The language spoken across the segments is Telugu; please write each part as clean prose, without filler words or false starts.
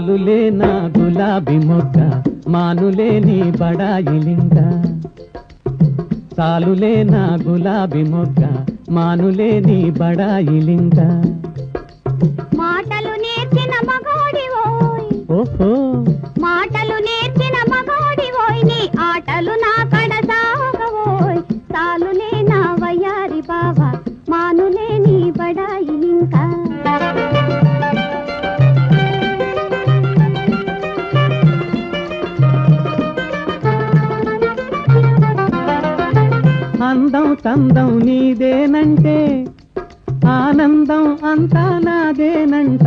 చాలులే నా గులాబీ మొగ్గ మానులే నీ బడాయిలింగ చాలులే నా గులాబీ మొగ్గ మానులే నీ బడాయిలింగ మాటలు నేర్చిన మగోడివోయ్ ఓహో మాటలు నేర్చిన మగోడివోయ్ నీ ఆటలు నా కడ సాగవోయ్ చాలులే నా వయ్యారి బావా మానులే నీ బడాయిలింక అందం తందం నీదేనంటే ఆనందం అంతా నాదేనంట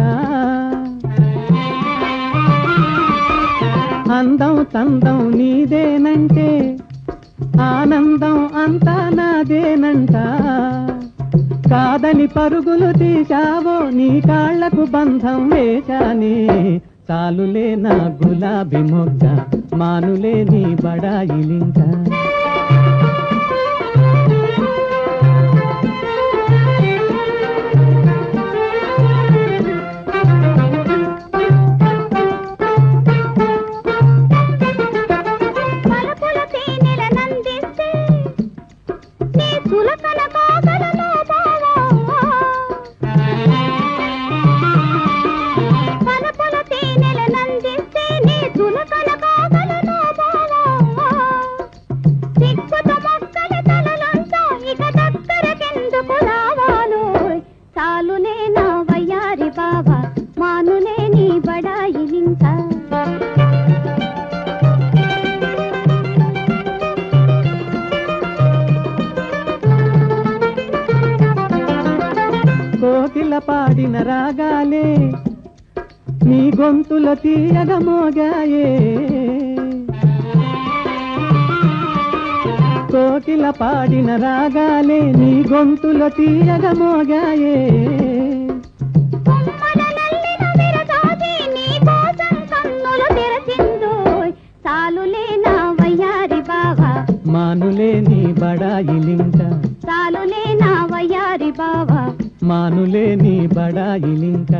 అందం తందం నీదేనంటే ఆనందం అంతా నాదేనంట కాదని పరుగులు తీశావో నీ కాళ్లకు బంధం వేశానే చాలులే నా గులాబీ మొగ్గ మానులే నీ బడాయిలింక చాలులే నా వయ్యారి బావా మానులే నీ బడాయిలింక కోకిల పాడిన రాగాలే నీ గొంతుల తీయగ మోగాయే కోకిల పాడిన రాగాలే నీ గొంతుల తీయగ మోగాయే చాలులే నా వయ్యారి బావా మానులే నీ బడాయిలింక చాలులే నా వయ్యారి బావా మానులే నీ బడాయిలింక